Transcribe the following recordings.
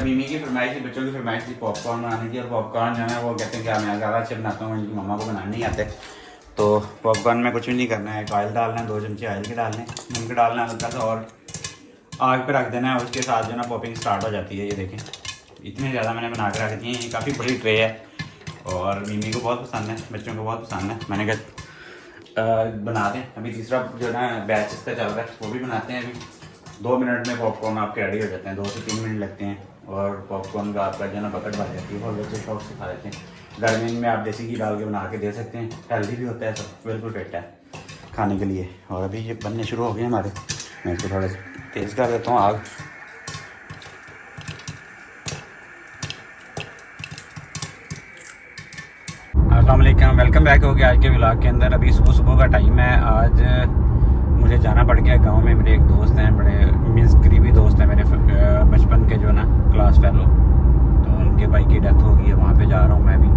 Mimi की फरमाइश थी, बच्चों की फरमाइश थी पॉपकॉर्न बनाने की, और पॉपकॉर्न जो है वो कहते हैं कि मैं ज़्यादा अच्छे बनाता हूँ, इनकी मम्मा को बनाने नहीं आते। तो पॉपकॉर्न में कुछ भी नहीं करना है, ऑयल डालना है, 2 चमचे ऑयल के डालने, नमक डालना है हल्का सा, और आग पे रख देना है। उसके साथ जो है ना पॉपिंग स्टार्ट हो जाती है। ये देखें इतने ज़्यादा मैंने बना के रख दिए हैं। ये काफ़ी बड़ी ट्रे है और मीमी को बहुत पसंद है, बच्चों को बहुत पसंद है। मैंने कहा बना दें। अभी तीसरा जो है ना बैच इसका चल रहा है, वो भी बनाते हैं। अभी 2 मिनट में पॉपकॉर्न आपके रेडी हो जाते हैं, 2 से 3 मिनट लगते हैं, और पॉपकॉर्न का आपका जो है ना बकेट भर जाती है। बहुत बच्चे शौक से खा लेते हैं। गर्मी में आप देसी घी डाल के बना के दे सकते हैं, हेल्दी भी होता है, सब बिल्कुल फिट है खाने के लिए। और अभी ये बनने शुरू हो गए हमारे। मैं इसको थोड़ा तेज़ कर देता हूँ आग। अस्सलाम वालेकुम, वेलकम बैक हो गया आज के व्लॉग के अंदर। अभी सुबह सुबह का टाइम है। आज मुझे जाना पड़ गया गांव में। मेरे एक दोस्त हैं, बड़े मीन्स करीबी दोस्त हैं मेरे, बचपन के जो ना क्लास फेलो। तो उनके भाई की डेथ हो गई है, वहाँ पे जा रहा हूँ मैं भी।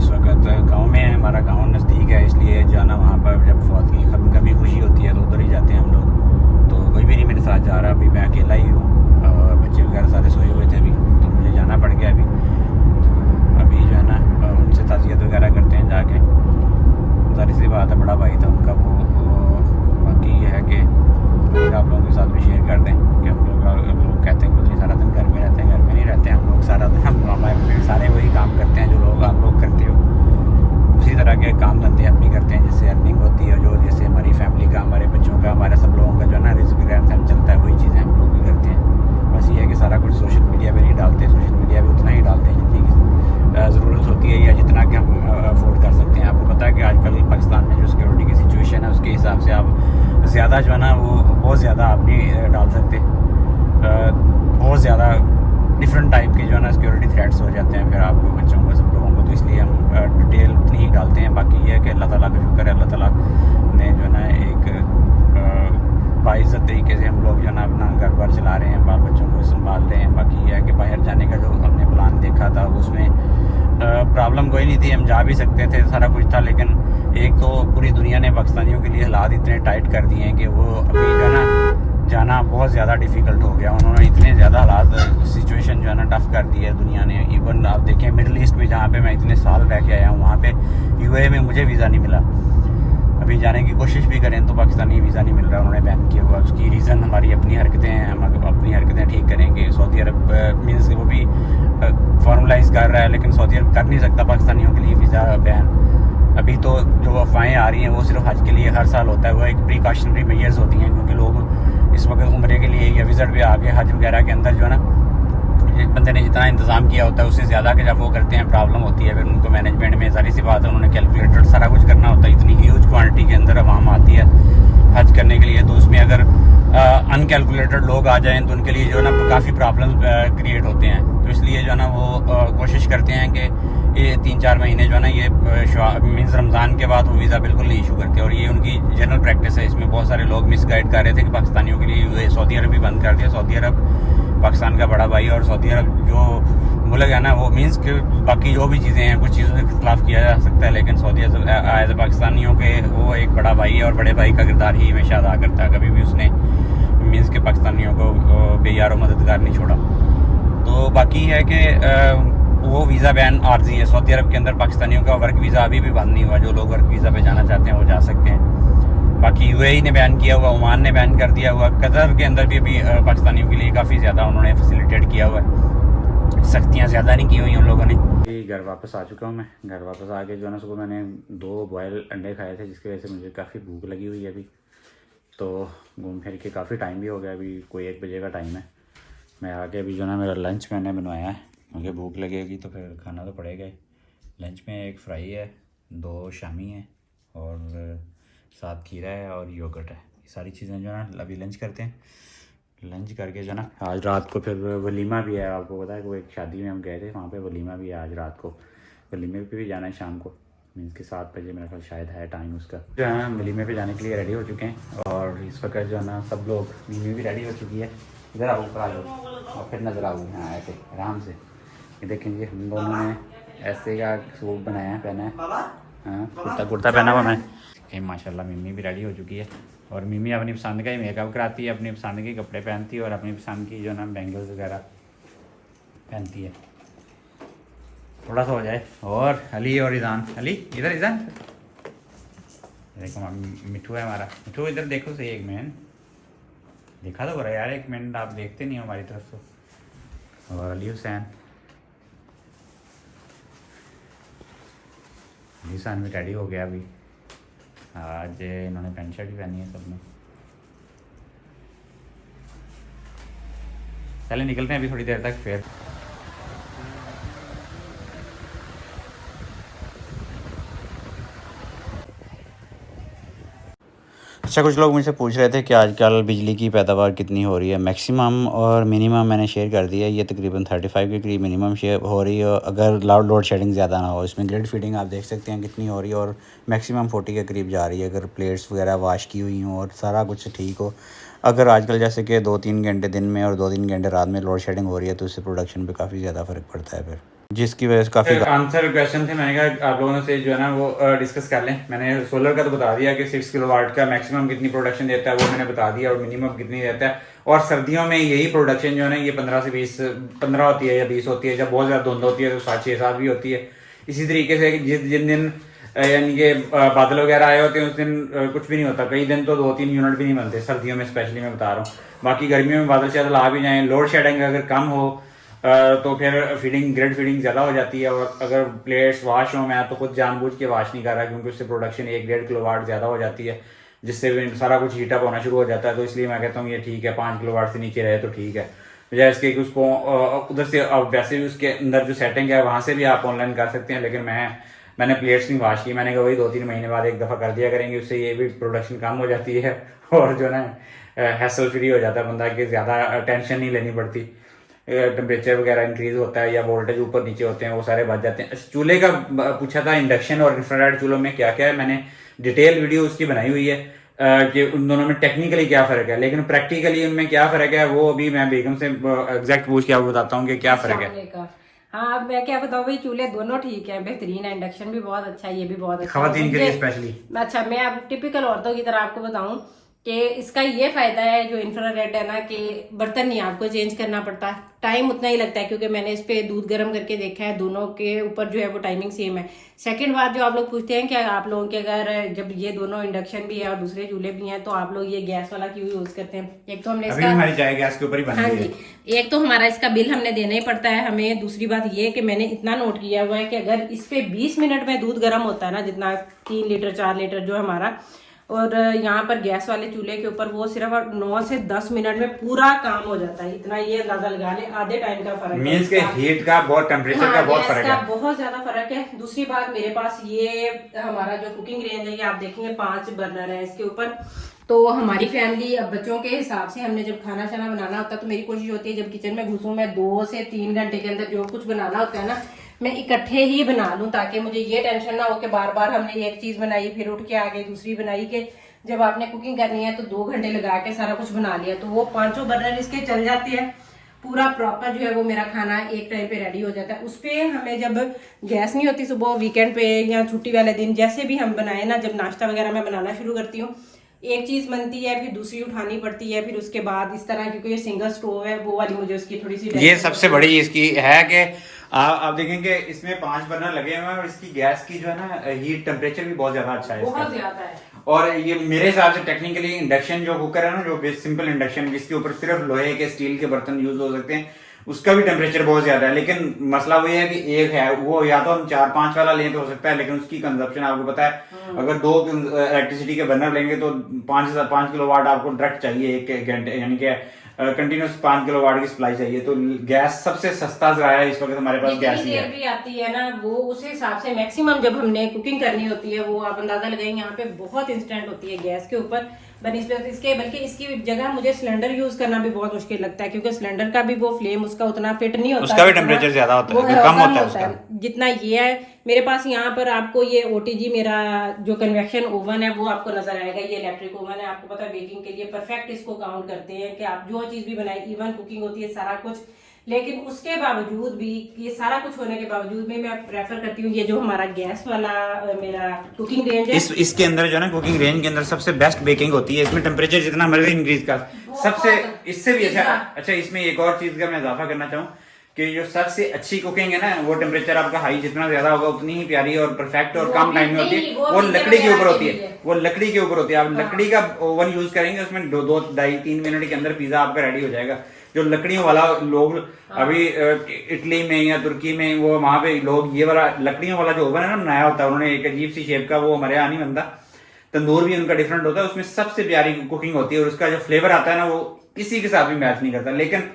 इस वक्त गांव में है, हमारा गांव नज़दीक है, इसलिए जाना वहाँ पर जब फौत की कभी खुशी होती है तो उधर ही जाते हैं हम लोग। तो कोई भी नहीं मेरे साथ जा रहा, अभी मैं अकेला ही हूँ, और बच्चे वगैरह सारे सोए हुए थे अभी, तो मुझे जाना पड़ गया अभी। तो अभी जो है ना उनसे ताज़ियत वगैरह करते हैं जाके। जाहिर सी बात है, बड़ा भाई था उनका वो। बाकी ये है कि आप लोगों के साथ भी शेयर कर दें कि हम लोग कहते हैं कि सारा दिन घर में रहते हैं, घर में नहीं रहते हैं हम लोग। सारा दिन हम हमारे सारे वही काम करते हैं जो लोग आप लोग करते हो। उसी तरह के काम धंधे हम भी करते हैं, जिससे अर्निंग होती है, जो जैसे हमारी फैमिली का, हमारे बच्चों का, हमारे सब लोगों का जो है ना रिस्क रहन चलता है, वही चीज़ें हम लोग भी करते हैं। बस ये है कि सारा कुछ सोशल मीडिया पर नहीं डालते। सोशल मीडिया पर उतना ही डालते हैं जितनी ज़रूरत होती है, या जितना कि हम अफोर्ड कर सकते हैं। आपको पता है कि आजकल पाकिस्तान में जो सिक्योरिटी की सिचुएशन है, उसके हिसाब से आप ज़्यादा जो है ना वो बहुत ज़्यादा आप नहीं डाल सकते। बहुत ज़्यादा डिफरेंट टाइप के जो है ना सिक्योरिटी थ्रेट्स हो जाते हैं फिर आपको, बच्चों को, सब लोगों को। तो इसलिए हम डिटेल उतनी ही डालते हैं। बाकी ये है कि अल्लाह ताला का शुक्र है, अल्लाह ताला ने जो है ना एक बाइज़्ज़त तरीके से हम लोग जो है ना अपना घर बार चला रहे हैं, बाल बच्चों को संभाल रहे हैं। बाकी ये है कि बाहर जाने का जो हमने प्लान देखा था उसमें प्रॉब्लम कोई नहीं थी, हम जा भी सकते थे, सारा कुछ था। लेकिन एक तो पूरी दुनिया ने पाकिस्तानियों के लिए हालात इतने टाइट कर दिए हैं कि वो अभी जो है ना जाना बहुत ज़्यादा डिफ़िकल्ट हो गया। उन्होंने इतने ज़्यादा हालात, सिचुएशन जो है ना टफ़ कर दी है दुनिया ने। इवन आप देखें मिडल ईस्ट में, जहाँ पे मैं इतने साल रह के आया हूँ, वहाँ पे यूएई में मुझे वीज़ा नहीं मिला। अभी जाने की कोशिश भी करें तो पाकिस्तानी वीज़ा नहीं मिल रहा, उन्होंने बैन किया हुआ। उसकी रीज़न हमारी अपनी हरकतें हैं, हम अपनी हरकतें ठीक करेंगे। सऊदी अरब मीन्स वो भी फॉर्मलाइज़ कर रहा है, लेकिन सऊदी अरब कर नहीं सकता पाकिस्तानियों के लिए वीज़ा बैन। अभी तो जो अफवाहें आ रही हैं वो सिर्फ हज के लिए हर साल होता है, वो एक प्रिकॉशनरी मेजर्स होती हैं, क्योंकि लोग इस वक्त उम्रे के लिए या विज़िट पे आके हज वगैरह के अंदर जो है ना एक बंदे ने जितना इंतज़ाम किया होता है उससे ज़्यादा के जब वो करते हैं प्रॉब्लम होती है। फिर उनको मैनेजमेंट में सारी सी बात है, उन्होंने कैलकुलेटेड सारा कुछ करना होता है। इतनी ह्यूज क्वांटिटी के अंदर आवाम आती है हज करने के लिए, तो उसमें अगर अनकैलकुलेटेड लोग आ जाएँ तो उनके लिए जो है ना काफ़ी प्रॉब्लम क्रिएट होते हैं। तो इसलिए जो है ना वो कोशिश करते हैं कि ये 3-4 महीने जो है ना ये मीन्स रमज़ान के बाद वो वीज़ा बिल्कुल नहीं इशू करते, और ये उनकी जनरल प्रैक्टिस है। इसमें बहुत सारे लोग मिसगाइड कर रहे थे कि पाकिस्तानियों के लिए सऊदी अरब भी बंद कर दिया। सऊदी अरब पाकिस्तान का बड़ा भाई, और सऊदी अरब जो मुल्क है ना वो मीन्स कि बाकी जो भी चीज़ें हैं, कुछ चीज़ों के खिलाफ किया जा सकता है, लेकिन सऊदी अरब एज ए पाकिस्तानियों के वो एक बड़ा भाई है, और बड़े भाई का किरदार ही हमेशा अदा करता है। कभी भी उसने मीन्स के पाकिस्तानियों को बेयारो मददगार नहीं छोड़ा। तो बाकी है कि वो वीज़ा बैन आर्जी है सऊदी अरब के अंदर। पाकिस्तानियों का वर्क वीज़ा अभी भी बंद नहीं हुआ, जो लोग वर्क वीज़ा पे जाना चाहते हैं वो जा सकते हैं। बाकी यूएई ने बैन किया हुआ, ओमान ने बैन कर दिया हुआ, कतर के अंदर भी अभी पाकिस्तानियों के लिए काफ़ी ज़्यादा उन्होंने फैसिलिटेट किया हुआ है, सख्तियाँ ज़्यादा नहीं की हुई उन लोगों ने। घर वापस आ चुका हूँ मैं। घर वापस आके जो है ना सुबह मैंने 2 बॉयल अंडे खाए थे, जिसकी वजह से मुझे काफ़ी भूख लगी हुई है अभी। तो घूम फिर के काफ़ी टाइम भी हो गया, अभी कोई 1 बजे का टाइम है। मैं आके अभी जो है ना मेरा लंच मैंने बनवाया है, मुझे भूख लगेगी तो फिर खाना तो पड़ेगा ही। लंच में एक फ्राई है, 2 शामी है, और साथ खीरा है और योगर्ट है। ये सारी चीज़ें जो है ना अभी लंच करते हैं। लंच करके जो है ना आज रात को फिर वलीमा भी है। आपको पता है कि वो एक शादी में हम गए थे, वहाँ पे वलीमा भी है आज रात को। वलीमे पे भी जाना है शाम को, मीन्स के 7 बजे मेरा ख्याल शायद है टाइम उसका। जो है ना वलीमे पे जाने के लिए रेडी हो चुके हैं, और इस वक्त जो है ना सब लोग, मीमी भी रेडी हो चुकी है। इधर आओ, ऊपर आ जाओ और फिर नज़र आओगे। हाँ ऐसे आराम से। ये देखेंगे हम दोनों ने ऐसे का सूट बनाया है, पहना है। हाँ कुर्ता पहना हुआ मैं। माशाल्लाह मिमी भी रेडी हो चुकी है, और मिमी अपनी पसंद का ही मेकअप कराती है, अपनी पसंद के कपड़े पहनती है, और अपनी पसंद की जो ना बैंगल्स वगैरह पहनती है। थोड़ा सा हो जाए। और अली और ईजान, अली इधर, ईजान देखो मिठू है हमारा। मिठू इधर देखो सही, एक मिनट देखा तो रहा यार, एक मिनट आप देखते नहीं हो हमारी तरफ से। और अली हुसैन, अली हुसैन भी रेडी हो गया अभी। आज इन्होंने पैंट शर्ट भी पहनी है सबने। चले निकलते हैं अभी थोड़ी देर तक फिर। अच्छा, कुछ लोग मुझसे पूछ रहे थे कि आजकल बिजली की पैदावार कितनी हो रही है। मैक्सिमम और मिनिमम मैंने शेयर कर दिया है। ये तकरीबन 35 के करीब मिनिमम शेयर हो रही है, अगर लोड शेडिंग ज़्यादा ना हो। इसमें ग्रिड फीडिंग आप देख सकते हैं कितनी हो रही है, और मैक्सिमम 40 के करीब जा रही है अगर प्लेट्स वगैरह वाश की हुई हों और सारा कुछ ठीक हो। अगर आजकल जैसे कि 2-3 घंटे दिन में और 2-3 घंटे रात में लोड शेडिंग हो रही है तो इससे प्रोडक्शन पर काफ़ी ज़्यादा फ़र्क पड़ता है फिर, जिसकी वजह से काफ़ी आंसर क्वेश्चन थे। मैंने कहा आप लोगों से जो है ना वो डिस्कस कर लें। मैंने सोलर का तो बता दिया कि 6 किलोवाट का मैक्सिमम कितनी प्रोडक्शन देता है वो मैंने बता दिया, और मिनिमम कितनी देता है। और सर्दियों में यही प्रोडक्शन जो है ना ये 15 से 20 15 होती है या 20 होती है। जब बहुत ज़्यादा धुंध होती है तो 7-6-7 भी होती है। इसी तरीके से जिन दिन यानी कि बादल वगैरह आए होते हैं उस दिन कुछ भी नहीं होता। कई दिन तो 2-3 यूनिट भी नहीं बनते सर्दियों में, स्पेशली मैं बता रहा हूँ। बाकी गर्मियों में बादल शादल आ भी जाएँ, लोड शेडिंग अगर कम हो तो फिर फीडिंग ग्रिड फीडिंग ज़्यादा हो जाती है। और अगर प्लेट्स वाश हो, मैं तो खुद जानबूझ के वाश नहीं कर रहा क्योंकि उससे प्रोडक्शन 1-1.5 किलोवाट ज़्यादा हो जाती है, जिससे भी सारा कुछ हीटअप होना शुरू हो जाता है। तो इसलिए मैं कहता हूँ ये ठीक है, 5 किलोवाट से नीचे रहे तो ठीक है। बजाय इसके कि उसको उधर से अब वैसे भी उसके अंदर जो सेटिंग है वहाँ से भी आप ऑनलाइन कर सकते हैं। लेकिन मैंने प्लेट्स नहीं वाश की। मैंने कहा वही 2-3 महीने बाद एक दफ़ा कर दिया करेंगे, उससे ये भी प्रोडक्शन कम हो जाती है और जो ना हैसल फ्री हो जाता है बंदा, कि ज़्यादा टेंशन नहीं लेनी पड़ती। टेम्परेचर वगैरह इंक्रीज होता है या वोल्टेज ऊपर नीचे होते हैं वो सारे बच जाते हैं। चूल्हे का पूछा था इंडक्शन और इंफ्रारेड चूल्हों में क्या क्या है, मैंने डिटेल वीडियो उसकी बनाई हुई है कि उन दोनों में टेक्निकली क्या फ़र्क है, लेकिन प्रैक्टिकली उनमें क्या फ़र्क है वो अभी मैं बेगम से एग्जैक्ट पूछ के आपको बताता हूँ कि क्या फ़र्क है। हाँ, मैं क्या बताऊँ भाई, चूल्हे दोनों ठीक है, बेहतरीन है। इंडक्शन भी बहुत अच्छा है, ये भी बहुत अच्छा खवातीन के लिए स्पेशली। अच्छा, मैं अब टिपिकल औरतों की तरह आपको बताऊं कि इसका ये फायदा है जो इंफ्रारेड है ना, कि बर्तन नहीं आपको चेंज करना पड़ता, टाइम उतना ही लगता है, क्योंकि मैंने इस पे दूध गर्म करके देखा है, दोनों के ऊपर जो है वो टाइमिंग सेम है। सेकंड बात जो आप लोग पूछते हैं कि आप लोगों के अगर जब ये दोनों इंडक्शन भी है और दूसरे चूल्हे भी हैं तो आप लोग ये गैस वाला क्यों यूज करते हैं? एक तो हमने इसका हमारी चाय गैस के ऊपर ही बन हाँ जी, एक तो हमारा इसका बिल हमने देना ही पड़ता है हमें। दूसरी बात ये कि मैंने इतना नोट किया हुआ है कि अगर इस पे 20 मिनट में दूध गर्म होता है ना, जितना 3 लीटर 4 लीटर जो हमारा, और यहाँ पर गैस वाले चूल्हे के ऊपर वो सिर्फ 9 से 10 मिनट में पूरा काम हो जाता है। इतना ये अंदाजा लगा ले, आधे टाइम का फर्क है। मींस के हीट का बहुत, टेम्परेचर का बहुत फर्क है, बहुत ज्यादा फर्क है। दूसरी बात, मेरे पास ये हमारा जो कुकिंग रेंज है ये आप देखेंगे 5 बर्नर है इसके ऊपर। तो हमारी फैमिली अब बच्चों के हिसाब से हमने जब खाना शाना बनाना होता है तो मेरी कोशिश होती है जब किचन में घुसूं मैं 2 से 3 घंटे के अंदर जो कुछ बनाना होता है ना मैं इकट्ठे ही बना लूं, ताकि मुझे ये टेंशन ना हो कि बार बार हमने एक चीज बनाई फिर उठ के आ गई दूसरी बनाई, के जब आपने कुकिंग करनी है तो 2 घंटे लगा के सारा कुछ बना लिया। तो वो 5 बर्नर इसके चल जाते हैं, पूरा प्रॉपर जो है वो मेरा खाना एक टाइम पे रेडी हो जाता है। उस पे हमें जब गैस नहीं होती सुबह वीकेंड पे या छुट्टी वाले दिन जैसे भी हम बनाए ना, जब नाश्ता वगैरह मैं बनाना शुरू करती हूँ एक चीज बनती है फिर दूसरी उठानी पड़ती है, फिर उसके बाद इस तरह, क्योंकि ये सिंगल स्टोव है वो वाली मुझे उसकी थोड़ी सी ये सबसे बड़ी इसकी है कि आप देखेंगे इसमें 5 बर्नर लगे हुए हैं और इसकी गैस की जो है ना हीट टेम्परेचर भी बहुत ज्यादा अच्छा है, बहुत ज्यादा है। और ये मेरे हिसाब से टेक्निकली इंडक्शन जो कुकर है ना, जो सिंपल इंडक्शन जिसके ऊपर सिर्फ लोहे के स्टील के बर्तन यूज हो सकते हैं, उसका भी टेम्परेचर बहुत ज्यादा है। लेकिन मसला वो है कि एक है वो या तो हम 4-5 वाला लें तो हो सकता है, लेकिन उसकी कंजप्शन आपको पता है अगर 2 इलेक्ट्रिसिटी के बर्नर लेंगे तो 5 किलोवाट आपको डायरेक्ट चाहिए 1 घंटे, यानी कि कंटिन्यूस 5 किलोवाट की सप्लाई चाहिए। तो गैस सबसे सस्ता जराया है इस वक्त हमारे पास, गैस ही है। भी आती है ना वो उस हिसाब से मैक्सिमम जब हमने कुकिंग करनी होती है वो आप अंदाजा लगाएंगे यहाँ पे बहुत इंस्टेंट होती है गैस के ऊपर इसके, बल्कि इसकी जगह मुझे सिलेंडर यूज करना भी बहुत मुश्किल लगता है, क्योंकि सिलेंडर का भी वो फ्लेम उसका उतना फिट नहीं होता, उसका भी टेम्परेचर ज्यादा होता है, कम होता है उसका जितना ये है। मेरे पास यहाँ पर आपको ये OTG मेरा जो कन्वेक्शन ओवन है वो आपको नजर आएगा, ये इलेक्ट्रिक ओवन है। आपको पता है बेकिंग के लिए परफेक्ट इसको काउंट करते हैं कि आप जो चीज भी बनाए, इवन कुकिंग होती है सारा कुछ, लेकिन उसके बावजूद भी ये सारा कुछ होने के बावजूद में मैं प्रेफर करती हूँ ये जो हमारा गैस वाला मेरा कुकिंग रेंज है। इसके अंदर जो है ना कुकिंग रेंज के अंदर सबसे बेस्ट बेकिंग होती है। इसमें टेम्परेचर जितना मर्जी इंक्रीज कर सबसे, इससे भी अच्छा इसमें एक और चीज का मैं इजाफा करना चाहूँ कि जो सबसे अच्छी कुकिंग है ना, वो टेम्परेचर आपका हाई जितना ज्यादा होगा उतनी ही प्यारी और परफेक्ट और कम टाइम में होती है। वो लकड़ी के ऊपर होती है, वो लकड़ी के ऊपर होती है। आप लकड़ी का ओवन यूज करेंगे, उसमें 2-2-2.5-3 मिनट के अंदर पिज्जा आपका रेडी हो जाएगा। जो लकड़ियों वाला लोग अभी इटली में या तुर्की में, वो वहां पे लोग ये वाला लकड़ियों वाला जो ओवन है ना बनाया होता है उन्होंने, एक अजीब सी शेप का, वो हमारे यहाँ नहीं बनता। तंदूर भी उनका डिफरेंट होता है, उसमें सबसे प्यारी कुकिंग होती है और उसका जो फ्लेवर आता है ना, वो किसी के साथ भी मैच नहीं करता। लेकिन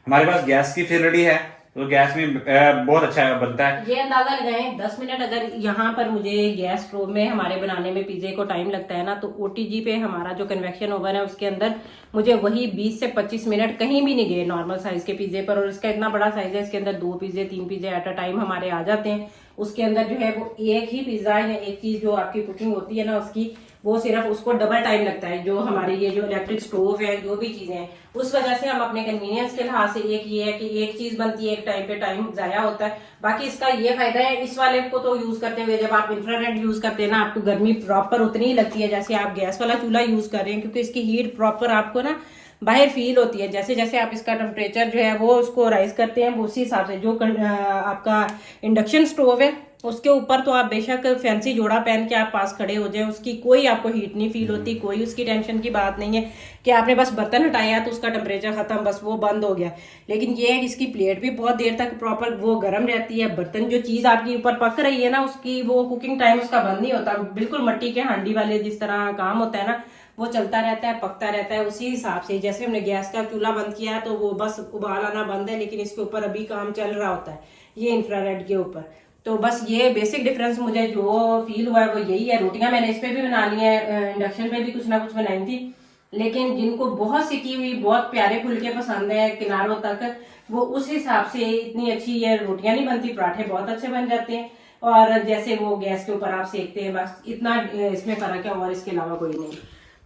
हमारे पास गैस की फैसिलिटी है तो गैस में बहुत अच्छा बनता है। ये अंदाजा लगाएं 10 मिनट अगर यहाँ पर मुझे गैस स्टोव में हमारे बनाने में पिज्जे को टाइम लगता है ना, तो ओटीजी पे हमारा जो कन्वेक्शन ओवन है उसके अंदर मुझे वही 20 से 25 मिनट कहीं भी नहीं गए नॉर्मल साइज के पिज्जे पर। और इसका इतना बड़ा साइज है, इसके अंदर 2 पिज्जे 3 पिज्जे एट अ टाइम हमारे आ जाते हैं। उसके अंदर जो है वो एक ही पिज्जा या एक चीज जो आपकी कुकिंग होती है ना उसकी, वो सिर्फ उसको डबल टाइम लगता है। जो हमारी ये जो इलेक्ट्रिक स्टोव है, जो भी चीजें हैं, उस वजह से हम अपने कन्वीनियंस के लिहाज से एक ये है कि एक चीज बनती है एक टाइम पे, टाइम जाया होता है। बाकी इसका ये फायदा है, इस वाले को तो यूज करते हुए जब आप इंफ्रारेड यूज करते हैं ना, आपको गर्मी प्रॉपर उतनी ही लगती है जैसे आप गैस वाला चूल्हा यूज कर रहे हैं, क्योंकि इसकी हीट प्रॉपर आपको ना बाहर फील होती है। जैसे जैसे आप इसका टेम्परेचर जो है वो उसको राइज करते हैं, उसी हिसाब से जो आपका इंडक्शन स्टोव है उसके ऊपर तो आप बेशक फैंसी जोड़ा पहन के आप पास खड़े हो जाए, उसकी कोई आपको हीट नहीं फील होती, कोई उसकी टेंशन की बात नहीं है कि आपने बस बर्तन हटाया तो उसका टेम्परेचर खत्म, बस वो बंद हो गया। लेकिन ये है कि इसकी प्लेट भी बहुत देर तक प्रॉपर वो गर्म रहती है। बर्तन जो चीज आपकी ऊपर पक रही है ना, उसकी वो कुकिंग टाइम उसका बंद नहीं होता। बिल्कुल मट्टी के हांडी वाले जिस तरह काम होता है ना, वो चलता रहता है, पकता रहता है उसी हिसाब से। जैसे हमने गैस का चूल्हा बंद किया तो वो बस उबाल आना बंद है, लेकिन इसके ऊपर अभी काम चल रहा होता है ये इंफ्रारेड के ऊपर। तो बस ये बेसिक डिफरेंस मुझे जो फील हुआ है वो यही है। रोटियां मैंने इस पे भी बना ली है, इंडक्शन पे भी कुछ ना कुछ बनाई थी, लेकिन जिनको बहुत सिकी हुई बहुत प्यारे फुलके पसंद है किनारों तक, वो उस हिसाब से इतनी अच्छी ये रोटियां नहीं बनती, पराठे बहुत अच्छे बन जाते हैं। और जैसे वो गैस के ऊपर आप सेकते हैं, बस इतना इसमें फर्क है और इसके अलावा कोई नहीं।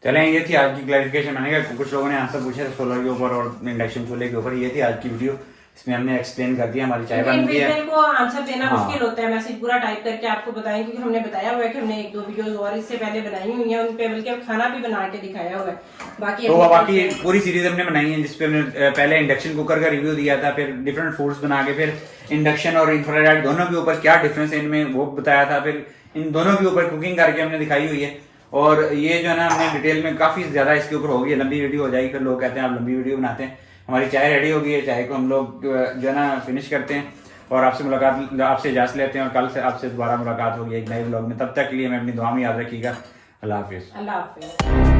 चलें, ये थी आज की क्लैरिफिकेशन। मैंने कहा कुछ लोगों ने आंसर पूछे सोलर के ऊपर और इंडक्शन चूल्हे के ऊपर। ये थी आज की वीडियो, इसमें हमने एक्सप्लेन कर दिया हमारी चाय बन गई है। को आंसर देना मुश्किल होता है, मैसेज पूरा टाइप करके आपको बताएं, क्योंकि हमने बताया हुआ है कि हमने 1-2 वीडियोस और इससे पहले बनाई हुई है, उन पे बल्कि खाना भी बना के दिखाया हुआ है। बाकी पूरी सीरीज हमने बनाई है जिसपे हमने पहले इंडक्शन कुकर का रिव्यू दिया था, फिर डिफरेंट फूड्स बना के, फिर इंडक्शन और इंफ्रारेड दोनों के ऊपर क्या डिफरेंस है इनमें वो बताया था, फिर इन दोनों के ऊपर कुकिंग करके हमने दिखाई हुई है। और ये जो है ना हमने डिटेल में काफी ज्यादा इसके ऊपर होगी, लंबी वीडियो हो जाएगी, फिर लोग कहते हैं आप लंबी वीडियो बनाते हैं। हमारी चाय रेडी हो गई है, चाय को हम लोग जो है ना फिनिश करते हैं और आपसे इजाजत लेते हैं, और कल से आपसे दोबारा मुलाकात होगी एक नए व्लॉग में। तब तक के लिए मैं अपनी दुआ में याद रखिएगा। अल्लाह हाफिज।